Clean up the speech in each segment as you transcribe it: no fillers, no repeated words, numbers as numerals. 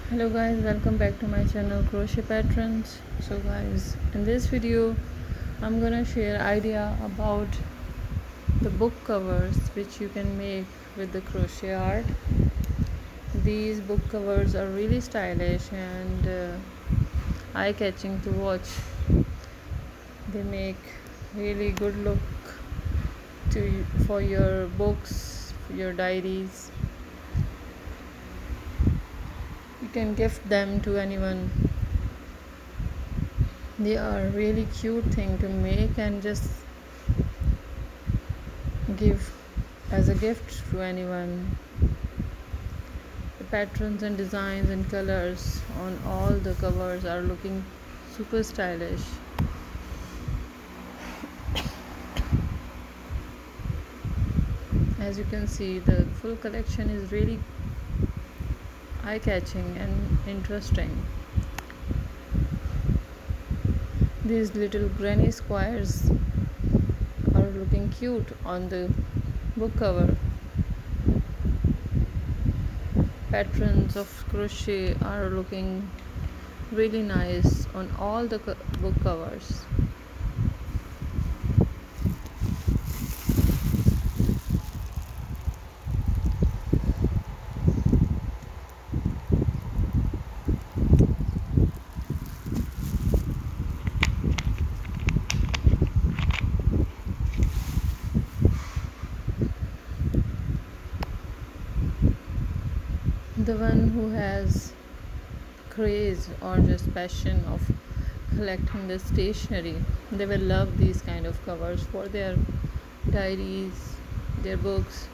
Hello guys, welcome back to my channel Crochet Patrons. So guys, in this video I'm gonna share idea about the book covers which you can make with the crochet art. These book covers are really stylish and eye-catching to watch. They make really good look for your books, for your diaries. You can gift them to anyone. They are really cute thing to make and just give as a gift to anyone. The patterns and designs and colors on all the covers are looking super stylish. As you can see, the full collection is really eye-catching and interesting. These little granny squares are looking cute on the book cover. Patterns of crochet are looking really nice on all the book covers. The one who has craze or just passion of collecting the stationery, they will love these kind of covers for their diaries, their books.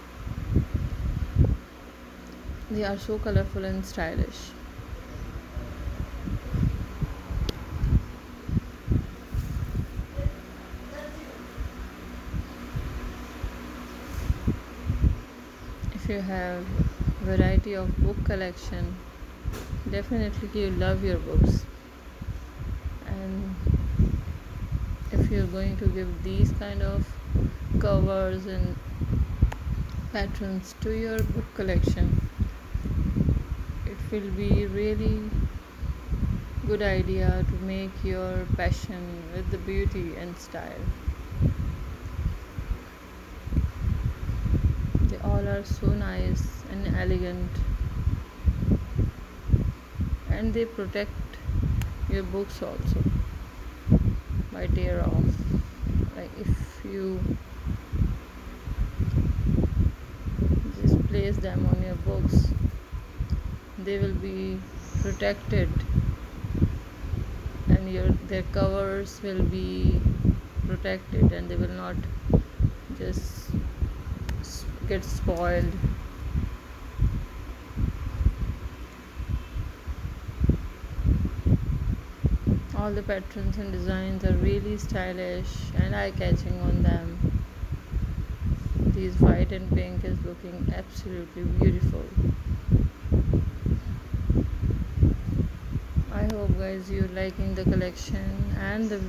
They are so colorful and stylish. If you have variety of book collection, definitely you love your books. And if you're going to give these kind of covers and patterns to your book collection, it will be really good idea to make your passion with the beauty and style. They all are so nice and elegant, and they protect your books also by tear off. Like if you just place them on your books, they will be protected, and their covers will be protected, and they will not just get spoiled. All the patterns and designs are really stylish and eye-catching on them. These white and pink is looking absolutely beautiful. I hope guys you're liking the collection and the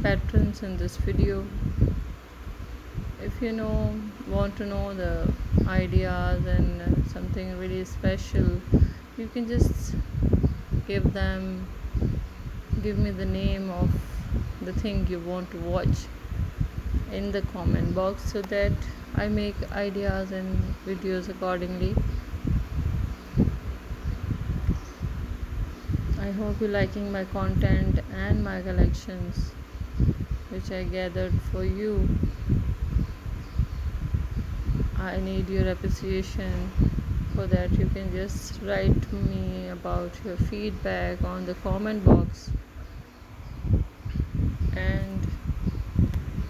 patterns in this video. If you want to know the ideas and something really special, you can just give me the name of the thing you want to watch in the comment box, so that I make ideas and videos accordingly. I hope you're liking my content and my collections which I gathered for you. I need your appreciation. For that you can just write to me about your feedback on the comment box, and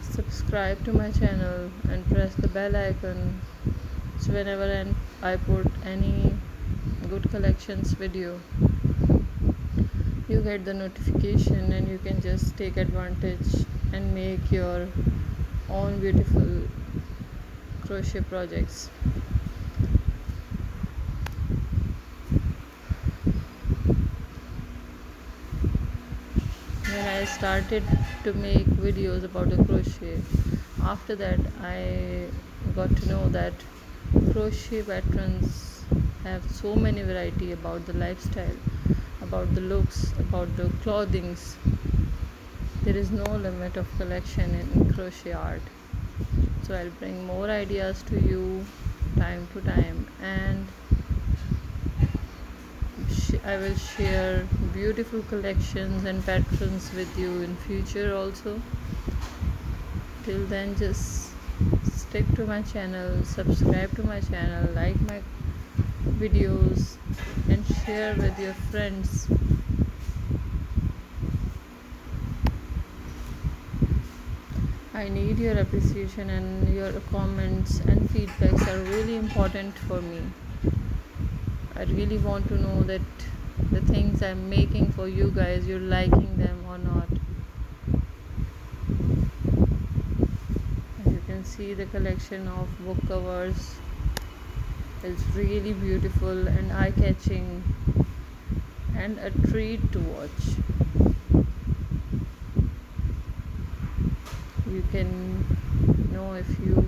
subscribe to my channel and press the bell icon, so whenever I put any good collections video, you get the notification and you can just take advantage and make your own beautiful crochet projects. When I started to make videos about the crochet, after that I got to know that crochet patterns have so many variety about the lifestyle, about the looks, about the clothings. There is no limit of collection in crochet art. So I'll bring more ideas to you time to time, and I will share beautiful collections and patterns with you in future also. Till then, just stick to my channel, subscribe to my channel, like my videos, and share with your friends. I need your appreciation, and your comments and feedbacks are really important for me. I really want to know that the things I'm making for you guys, you're liking them or not. As you can see, the collection of book covers is really beautiful and eye-catching and a treat to watch. You can know if you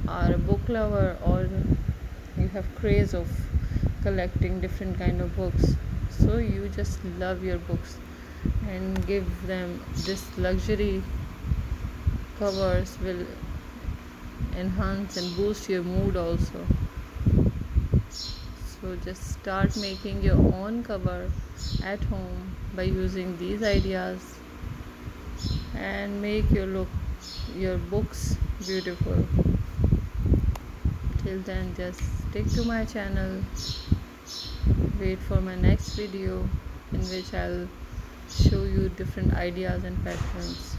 are a book lover or you have craze of collecting different kind of books, so you just love your books and give them this luxury covers will enhance and boost your mood also. So just start making your own cover at home by using these ideas and make your books beautiful. Till then, just stick to my channel, wait for my next video in which I'll show you different ideas and patterns.